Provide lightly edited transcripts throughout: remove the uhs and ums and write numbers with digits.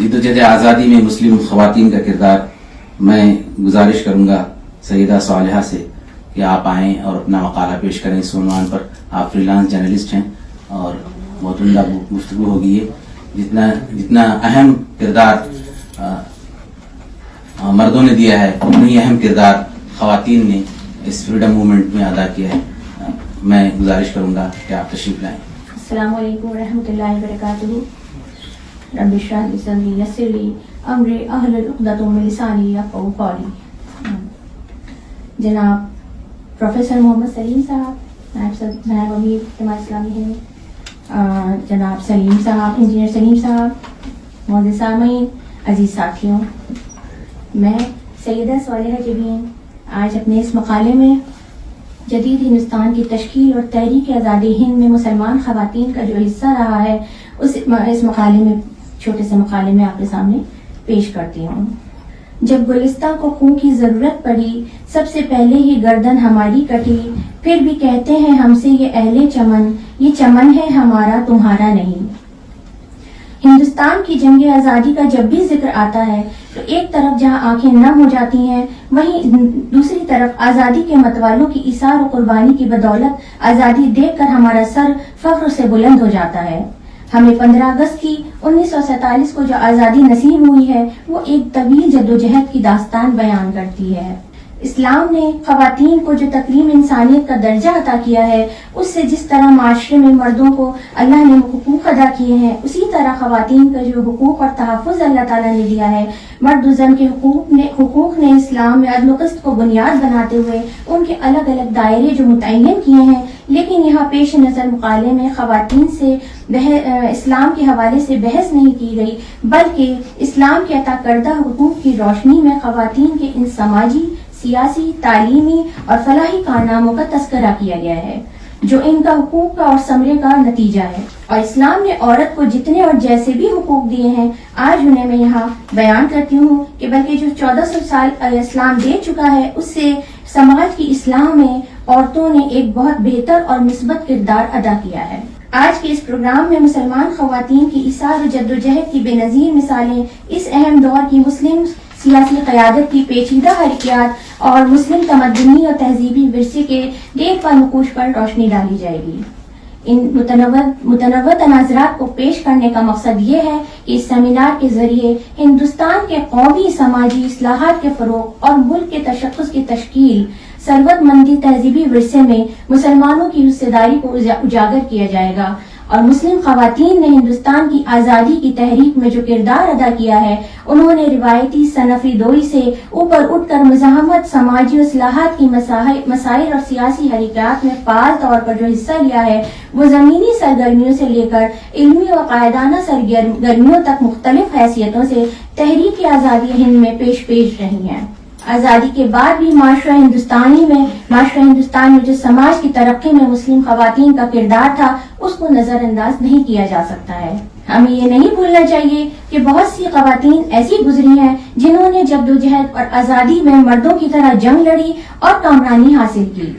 جدوجہد آزادی میں مسلم خواتین کا کردار، میں گزارش کروں گا سیدہ صالحہ سے کہ آپ آئیں اور اپنا مقالہ پیش کریں اس عنوان پر. آپ فری لانس جرنلسٹ ہیں اور بہت عمدہ گفتگو ہوگی. جتنا اہم کردار مردوں نے دیا ہے اتنا ہی اہم کردار خواتین نے اس فریڈم موومنٹ میں ادا کیا ہے. میں گزارش کروں گا کہ آپ تشریف لائیں. السلام علیکم ورحمۃ اللہ وبرکاتہ. رب اشرح لی صدری یسر لی امری واحلل عقدۃ من لسانی یفقہوا قولی. جناب پروفیسر محمد سلیم صاحب، نائب امیر جماعت اسلامی ہے، جناب سلیم صاحب، انجینئر سلیم صاحب، معزز سامعین، عزیز ساتھیوں، میں سیدہ صالحہ جبین آج اپنے اس مقالے میں جدید ہندوستان کی تشکیل اور تحریک آزادی ہند میں مسلمان خواتین کا جو حصہ رہا ہے اس مقالے میں، چھوٹے سے مقالے میں آپ کے سامنے پیش کرتی ہوں. جب گلستہ کو خون کی ضرورت پڑی، سب سے پہلے ہی گردن ہماری کٹی، پھر بھی کہتے ہیں ہم سے یہ اہل چمن، یہ چمن ہے ہمارا تمہارا نہیں. ہندوستان کی جنگ آزادی کا جب بھی ذکر آتا ہے تو ایک طرف جہاں آنکھیں نم ہو جاتی ہیں، وہیں دوسری طرف آزادی کے متوالوں کی ایثار و قربانی کی بدولت آزادی دیکھ کر ہمارا سر فخر سے بلند ہو جاتا ہے. ہمیں 15 اگست کی 1947 کو جو آزادی نصیب ہوئی ہے وہ ایک طویل جدوجہد کی داستان بیان کرتی ہے. اسلام نے خواتین کو جو تکریم انسانیت کا درجہ عطا کیا ہے، اس سے جس طرح معاشرے میں مردوں کو اللہ نے حقوق ادا کیے ہیں، اسی طرح خواتین کا جو حقوق اور تحفظ اللہ تعالیٰ نے دیا ہے. مرد و زن کے حقوق نے اسلام میں عدل و قسط کو بنیاد بناتے ہوئے ان کے الگ الگ دائرے جو متعین کیے ہیں. لیکن یہاں پیش نظر مقالے میں خواتین سے اسلام کے حوالے سے بحث نہیں کی گئی، بلکہ اسلام کے عطا کردہ حقوق کی روشنی میں خواتین کے ان سماجی، سیاسی، تعلیمی اور فلاحی کارناموں کا تذکرہ کیا گیا ہے جو ان کا حقوق کا اور ثمرے کا نتیجہ ہے. اور اسلام نے عورت کو جتنے اور جیسے بھی حقوق دیے ہیں، آج انہیں میں یہاں بیان کرتی ہوں کہ بلکہ جو 1400 سال اسلام دے چکا ہے، اس سے سماج کی اصلاح میں عورتوں نے ایک بہت بہتر اور مثبت کردار ادا کیا ہے. آج کے اس پروگرام میں مسلمان خواتین کی ایثار و جدوجہد کی بے نظیر مثالیں، اس اہم دور کی مسلم سیاسی قیادت کی پیچیدہ حرکیات اور مسلم تمدنی اور تہذیبی ورثے کے دیکھ بھال نقوش پر روشنی ڈالی جائے گی. ان متنوع تناظرات کو پیش کرنے کا مقصد یہ ہے کہ اس سیمینار کے ذریعے ہندوستان کے قومی سماجی اصلاحات کے فروغ اور ملک کے تشخص کی تشکیل، ثروت مندی تہذیبی ورثے میں مسلمانوں کی حصہ داری کو اجاگر کیا جائے گا. اور مسلم خواتین نے ہندوستان کی آزادی کی تحریک میں جو کردار ادا کیا ہے، انہوں نے روایتی صنفی دوئی سے اوپر اٹھ کر مزاحمت، سماجی اصلاحات کی مسائل اور سیاسی حرکات میں فعال طور پر جو حصہ لیا ہے، وہ زمینی سرگرمیوں سے لے کر علمی و قائدانہ سرگرمیوں تک مختلف حیثیتوں سے تحریک آزادی ہند میں پیش رہی ہیں. آزادی کے بعد بھی معاشرہ ہندوستان میں جو سماج کی ترقی میں مسلم خواتین کا کردار تھا، اس کو نظر انداز نہیں کیا جا سکتا ہے. ہمیں یہ نہیں بھولنا چاہیے کہ بہت سی خواتین ایسی گزری ہیں جنہوں نے جدوجہد اور آزادی میں مردوں کی طرح جنگ لڑی اور کامرانی حاصل کی.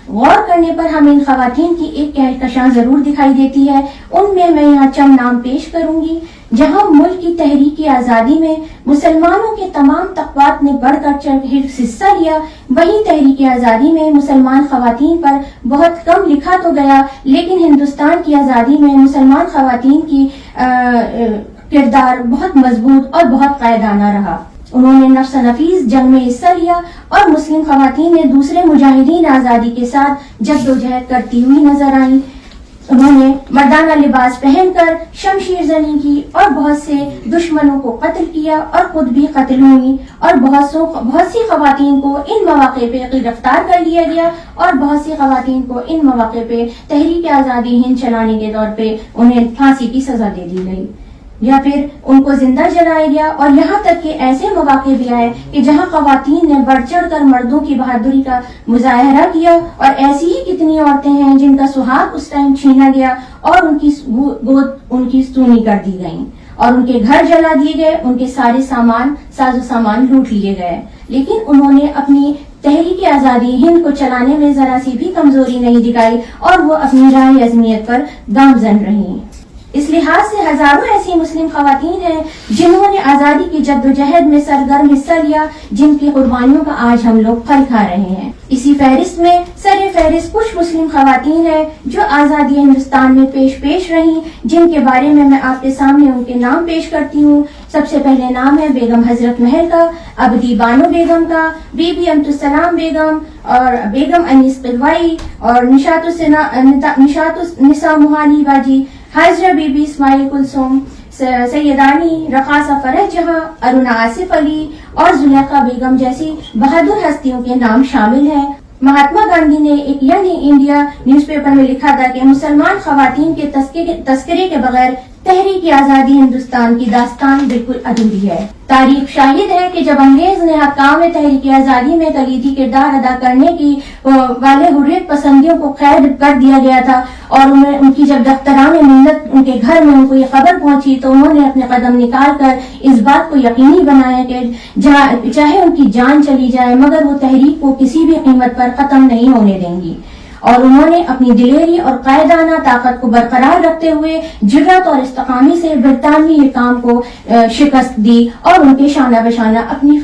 غور کرنے پر ہمیں ان خواتین کی ایک کہکشاں ضرور دکھائی دیتی ہے. ان میں یہاں چند نام پیش کروں گی. جہاں ملک کی تحریک آزادی میں مسلمانوں کے تمام طبقات نے بڑھ کر حصہ لیا، وہیں تحریک آزادی میں مسلمان خواتین پر بہت کم لکھا تو گیا، لیکن ہندوستان کی آزادی میں مسلمان خواتین کی کردار بہت مضبوط اور بہت قائدانہ رہا. انہوں نے نفس نفیس جنگ میں حصہ لیا اور مسلم خواتین نے دوسرے مجاہدین آزادی کے ساتھ جدوجہد کرتی ہوئی نظر آئیں. انہوں نے مردانہ لباس پہن کر شمشیر زنی کی اور بہت سے دشمنوں کو قتل کیا اور خود بھی قتل ہوئی، اور بہت سی خواتین کو ان مواقع پہ گرفتار کر لیا گیا، اور بہت سی خواتین کو ان مواقع پہ تحریک آزادی ہند چلانے کے طور پہ انہیں پھانسی کی سزا دے دی گئی یا پھر ان کو زندہ جلایا گیا. اور یہاں تک کہ ایسے مواقع بھی آئے کہ جہاں خواتین نے بڑھ چڑھ کر مردوں کی بہادری کا مظاہرہ کیا، اور ایسی ہی کتنی عورتیں ہیں جن کا سہاگ اس ٹائم چھینا گیا اور ان کی گود ان کی سونی کر دی گئیں، اور ان کے گھر جلا دیے گئے، ان کے سارے ساز و سامان لوٹ لیے گئے. لیکن انہوں نے اپنی تحریک آزادی ہند کو چلانے میں ذرا سی بھی کمزوری نہیں دکھائی اور وہ اپنی راہ عظمیت پر گامزن رہیں. اس لحاظ سے ہزاروں ایسی مسلم خواتین ہیں جنہوں نے آزادی کی جدوجہد میں سرگرم حصہ لیا، جن کی قربانیوں کا آج ہم لوگ پھل کھا رہے ہیں۔ اسی فہرست میں سر فہرست کچھ مسلم خواتین ہیں جو آزادی ہندوستان میں پیش رہیں، جن کے بارے میں آپ کے سامنے ان کے نام پیش کرتی ہوں۔ سب سے پہلے نام ہے بیگم حضرت محل کا، ابدی بانو بیگم کا، بی بی امت السلام بیگم اور بیگم انیس قلوائی اور نشاط النساء موہانی باجی، حاضرہ بی بی اسماعیل کلثوم، سیدانی رقاصہ فرح جہاں، ارونا آصف علی اور زلیخا بیگم جیسی بہادر ہستیوں کے نام شامل ہیں۔ مہاتما گاندھی نے ایک ینگ انڈیا نیوز پیپر میں لکھا تھا کہ مسلمان خواتین کے تذکرے کے بغیر تحریک آزادی ہندوستان کی داستان بالکل ادھوری ہے۔ تاریخ شاہد ہے کہ جب انگریز نے حکام تحریک آزادی میں کلیدی کردار ادا کرنے کی والے حریت پسندیوں کو قید کر دیا گیا تھا اور ان کی جب دختران ملت ان کے گھر میں ان کو یہ خبر پہنچی تو انہوں نے اپنے قدم نکال کر اس بات کو یقینی بنایا کہ چاہے ان کی جان چلی جائے مگر وہ تحریک کو کسی بھی قیمت پر ختم نہیں ہونے دیں گی، اور انہوں نے اپنی دلیری اور قائدانہ طاقت کو برقرار رکھتے ہوئے جرات اور استقامی سے برطانوی حکام کو شکست دی اور ان کے شانہ بشانہ اپنی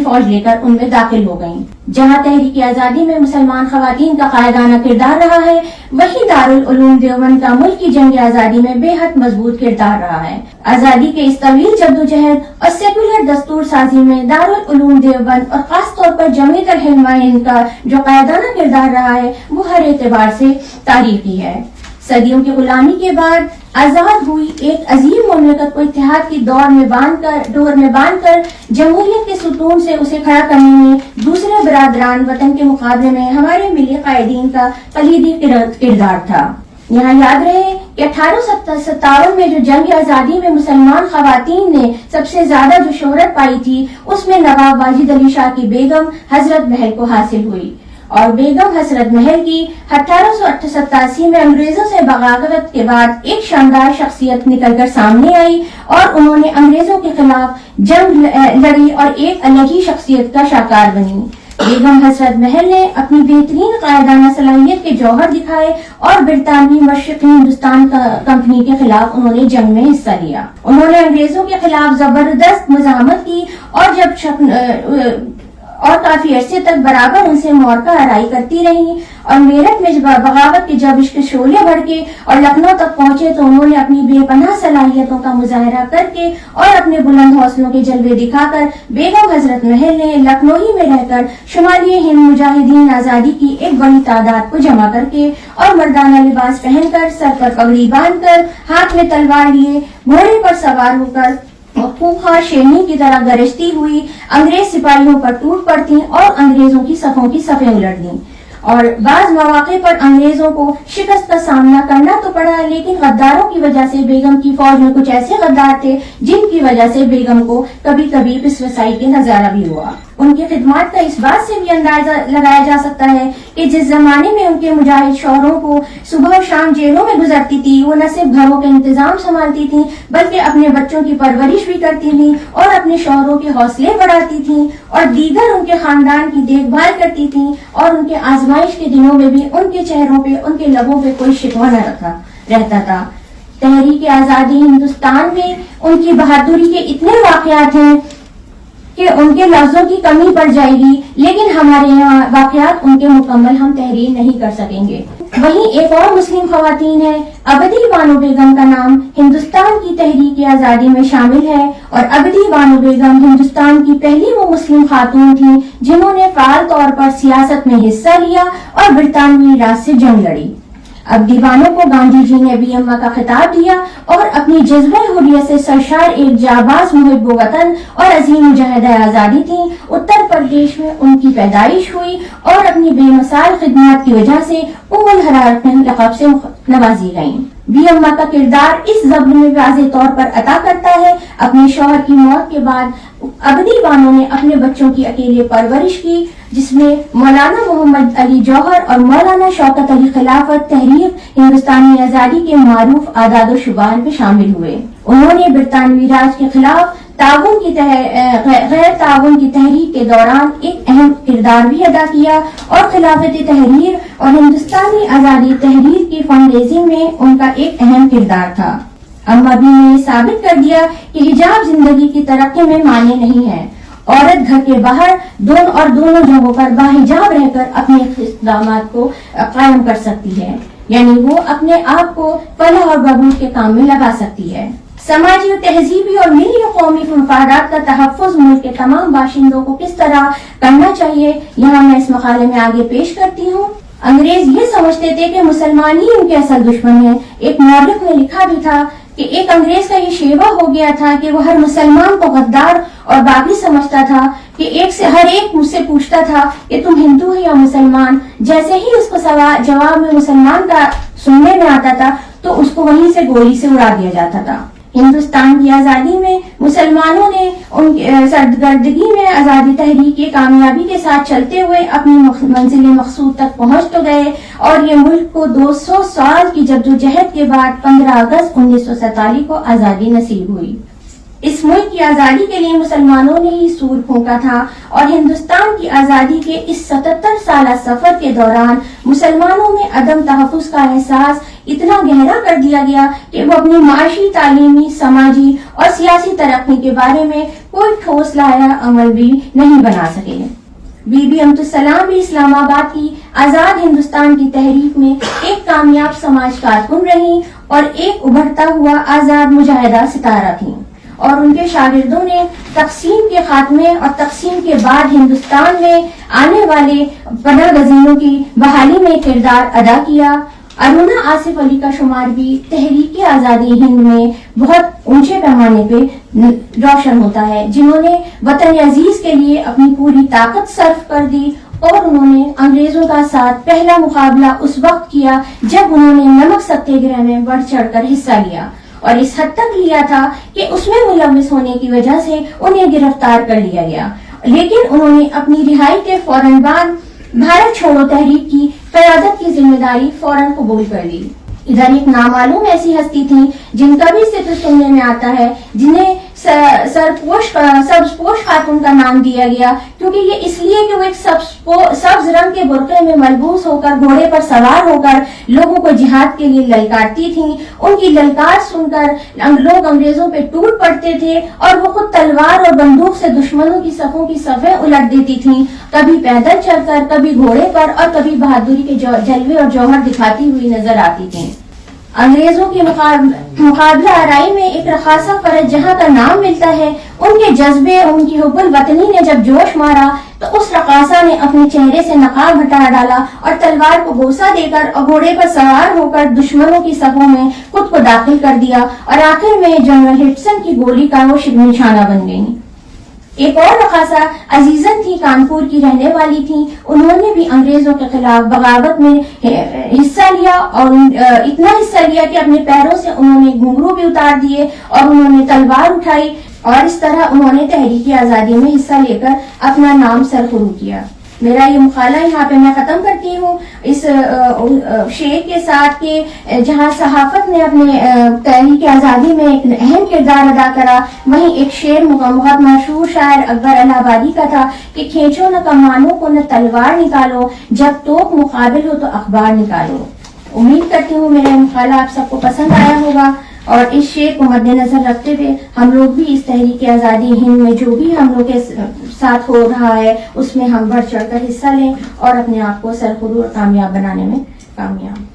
فوج لے کر ان میں داخل ہو گئیں۔ جہاں تحریک آزادی میں مسلمان خواتین کا قائدانہ کردار رہا ہے، وہیں دارالعلوم دیوبند کا ملک کی جنگ آزادی میں بے حد مضبوط کردار رہا ہے۔ آزادی کے اس طویل جدوجہد اور سیکولر دستور سازی میں دارالعلوم دیوبند اور خاص طور پر جمعیت العلماء ہند کا جو قائدانہ کردار رہا ہے وہ ہر اعتبار سے تاریخی ہے۔ صدیوں کی غلامی کے بعد آزاد ہوئی ایک عظیم مملکت کو اتحاد کی ڈور میں باندھ کر جمہوریت کے ستون سے اسے کھڑا کرنے میں دوسرے برادران وطن کے مقابلے میں ہمارے ملی قائدین کا کلیدی کردار تھا۔ یہاں یاد رہے کہ 1857 میں جو جنگ آزادی میں مسلمان خواتین نے سب سے زیادہ جو شہرت پائی تھی اس میں نواب واجد علی شاہ کی بیگم حضرت محل کو حاصل ہوئی، اور بیگم حضرت محل کی 1887 میں انگریزوں سے بغاوت کے بعد ایک شاندار شخصیت نکل کر سامنے آئی اور انہوں نے انگریزوں کے خلاف جنگ لڑی اور ایک الگ ہی شخصیت کا شاہکار بنی۔ بیگم حضرت محل نے اپنی بہترین قائدانہ صلاحیت کے جوہر دکھائے اور برطانوی مشرقی ہندوستان کمپنی کے خلاف انہوں نے جنگ میں حصہ لیا۔ انہوں نے انگریزوں کے خلاف زبردست مزاحمت کی اور کافی عرصے تک برابر ان سے مورکہ آرائی کرتی رہی، اور میرٹھ میں بغاوت کے جب عشق شعلے بھڑکے اور لکھنؤ تک پہنچے تو انہوں نے اپنی بے پناہ صلاحیتوں کا مظاہرہ کر کے اور اپنے بلند حوصلوں کے جلوے دکھا کر بیگم حضرت محل نے لکھنؤ ہی میں رہ کر شمالی ہند مجاہدین آزادی کی ایک بڑی تعداد کو جمع کر کے اور مردانہ لباس پہن کر، سر پر پگڑی باندھ کر، ہاتھ میں تلوار لیے، گھوڑے پر سوار ہو کر خوخار شیرنی کی طرح گرجتی ہوئی انگریز سپاہیوں پر ٹوٹ پڑتی اور انگریزوں کی صفوں کی صفیں الٹ دیں، اور بعض مواقع پر انگریزوں کو شکست کا سامنا کرنا تو پڑا، لیکن غداروں کی وجہ سے بیگم کی فوج میں کچھ ایسے غدار تھے جن کی وجہ سے بیگم کو کبھی کبھی پسوسائی کے نظارہ بھی ہوا۔ ان کی خدمات کا اس بات سے بھی اندازہ لگایا جا سکتا ہے کہ جس زمانے میں ان کے مجاہد شوہروں کو صبح و شام جیلوں میں گزرتی تھی، وہ نہ صرف گھروں کے انتظام سنبھالتی تھیں بلکہ اپنے بچوں کی پرورش بھی کرتی تھیں اور اپنے شوہروں کے حوصلے بڑھاتی تھیں اور دیگر ان کے خاندان کی دیکھ بھال کرتی تھیں، اور ان کے آزمائش کے دنوں میں بھی ان کے چہروں پہ، ان کے لبوں پہ کوئی شکوہ نہ رہتا تھا۔ تحریک آزادی ہندوستان میں ان کی بہادری کے اتنے واقعات ہیں کہ ان کے لفظوں کی کمی پڑ جائے گی، لیکن ہمارے یہاں واقعات ان کے مکمل ہم تحریر نہیں کر سکیں گے۔ وہیں ایک اور مسلم خواتین ہے، ابدی بانو بیگم کا نام ہندوستان کی تحریک آزادی میں شامل ہے، اور ابدی بانو بیگم ہندوستان کی پہلی وہ مسلم خاتون تھیں جنہوں نے فعال طور پر سیاست میں حصہ لیا اور برطانوی راج سے جنگ لڑی۔ ابدی بانو کو گاندھی جی نے بی اما کا خطاب دیا اور اپنی جذبہ حریت سے سرشار ایک جانباز محب وطن اور عظیم مجاہدہ آزادی تھیں۔ اتر پردیش میں ان کی پیدائش ہوئی اور اپنی بے مثال خدمات کی وجہ سے الحرارت لقب سے نوازی گئیں۔ بی اما کا کردار اس ضمن میں واضح طور پر عطا کرتا ہے۔ اپنے شوہر کی موت کے بعد ابدی بانو نے اپنے بچوں کی اکیلے پرورش کی، جس میں مولانا محمد علی جوہر اور مولانا شوکت علی خلافت تحریک ہندوستانی آزادی کے معروف اعداد و شمار میں شامل ہوئے۔ انہوں نے برطانوی راج کے خلاف غیر تعاون کی تحریک کے دوران ایک اہم کردار بھی ادا کیا، اور خلافت تحریر اور ہندوستانی آزادی تحریر کی فنڈ ریزنگ میں ان کا ایک اہم کردار تھا۔ اما بھی نے ثابت کر دیا کہ حجاب زندگی کی ترقی میں معنی نہیں ہے. عورت گھر کے باہر دونوں جگہوں پر باحجاب رہ کر اپنے اقدامات کو قائم کر سکتی ہے، یعنی وہ اپنے آپ کو فلاح اور بہبود کے کام میں لگا سکتی ہے. سماجی و تہذیبی اور ملی و قومی مفادات کا تحفظ ملک کے تمام باشندوں کو کس طرح کرنا چاہیے، یہاں میں اس مقالے میں آگے پیش کرتی ہوں. انگریز یہ سمجھتے تھے کہ مسلمان ہی ان کے اصل دشمن ہیں. ایک مورخ نے لکھا بھی تھا کہ ایک انگریز کا یہ شیوہ ہو گیا تھا کہ وہ ہر مسلمان کو غدار اور باغی سمجھتا تھا، کہ ہر ایک مجھ سے پوچھتا تھا کہ تم ہندو ہو یا مسلمان. جیسے ہی اس کو جواب میں مسلمان کا سننے میں آتا تھا تو اس کو وہیں سے گولی سے اڑا دیا جاتا تھا. ہندوستان کی آزادی میں مسلمانوں نے ان کی سرگردگی میں آزادی تحریک کی کامیابی کے ساتھ چلتے ہوئے اپنی منزل مقصود تک پہنچ تو گئے، اور یہ ملک کو 200 سال کی جدوجہد کے بعد 15 اگست 1947 کو آزادی نصیب ہوئی. اس ملک کی آزادی کے لیے مسلمانوں نے ہی سور پھونکا تھا، اور ہندوستان کی آزادی کے اس 77 سالہ سفر کے دوران مسلمانوں میں عدم تحفظ کا احساس اتنا گہرا کر دیا گیا کہ وہ اپنی معاشی، تعلیمی، سماجی اور سیاسی ترقی کے بارے میں کوئی ٹھوس لائحہ عمل بھی نہیں بنا سکے. بی بی امت السلام بھی اسلام آباد کی آزاد ہندوستان کی تحریک میں ایک کامیاب سماج کارکن رہی اور ایک ابھرتا ہوا آزاد مجاہدہ ستارہ تھیں، اور ان کے شاگردوں نے تقسیم کے خاتمے اور تقسیم کے بعد ہندوستان میں آنے والے پناہ گزینوں کی بحالی میں کردار ادا کیا. ارونا آصف علی کا شمار بھی تحریک آزادی ہند میں بہت اونچے پیمانے پہ روشن ہوتا ہے، جنہوں نے وطن عزیز کے لیے اپنی پوری طاقت صرف کر دی، اور انہوں نے انگریزوں کا ساتھ پہلا مقابلہ اس وقت کیا جب انہوں نے نمک ستیہ گرہ میں بڑھ چڑھ کر حصہ لیا، اور اس حد تک لیا تھا کہ اس میں ملوث ہونے کی وجہ سے انہیں گرفتار کر لیا گیا. لیکن انہوں نے اپنی رہائی کے فوراً بعد بھارت چھوڑو تحریک کی قیادت کی ذمہ داری فوراً قبول کر لی. ادھر ایک نامعلوم ایسی ہستی تھی جن کا بھی ذکر سننے میں آتا ہے، جنہیں سبز پوش خاتون کا نام دیا گیا، کیونکہ یہ اس لیے کہ وہ ایک سبز رنگ کے برقعے میں ملبوس ہو کر گھوڑے پر سوار ہو کر لوگوں کو جہاد کے لیے للکارتی تھیں. ان کی للکار سن کر لوگ انگریزوں پہ ٹوٹ پڑتے تھے، اور وہ خود تلوار اور بندوق سے دشمنوں کی صفوں کی صفیں الٹ دیتی تھیں، کبھی پیدل چل کر، کبھی گھوڑے پر، اور کبھی بہادری کے جلوے اور جوہر دکھاتی ہوئی نظر آتی تھیں. انگریزوں کے مقابلہ آرائی میں ایک رقاصہ فرج جہاں کا نام ملتا ہے. ان کے جذبے اور ان کی حب الوطنی نے جب جوش مارا تو اس رقاصہ نے اپنے چہرے سے نقاب ہٹا ڈالا اور تلوار کو بوسہ دے کر اور گھوڑے پر سوار ہو کر دشمنوں کی صفوں میں خود کو داخل کر دیا، اور آخر میں جنرل ہٹسن کی گولی کا وہ نشانہ بن گئی. ایک اور رقاصہ عزیزن تھی، کانپور کی رہنے والی تھی. انہوں نے بھی انگریزوں کے خلاف بغاوت میں حصہ لیا، اور اتنا حصہ لیا کہ اپنے پیروں سے انہوں نے گھنگرو بھی اتار دیے اور انہوں نے تلوار اٹھائی، اور اس طرح انہوں نے تحریک آزادی میں حصہ لے کر اپنا نام سرخرو کیا. میرا یہ مقالہ یہاں پہ میں ختم کرتی ہوں اس شعر کے ساتھ کہ جہاں صحافت نے اپنے تحریک آزادی میں ایک اہم کردار ادا کرا، وہیں ایک شعر بہت مشہور شاعر اکبر الہ آبادی کا تھا کہ کھینچو نہ کمانوں کو، نہ تلوار نکالو، جب توپ مقابل ہو تو اخبار نکالو. امید کرتی ہوں میرا مقالہ آپ سب کو پسند آیا ہوگا، اور اس شعر کو مد نظر رکھتے ہوئے ہم لوگ بھی اس تحریک آزادی ہند میں جو بھی ہم لوگ کے ساتھ ہو رہا ہے اس میں ہم بڑھ چڑھ کر حصہ لیں اور اپنے آپ کو سرخرو اور کامیاب بنانے میں کامیاب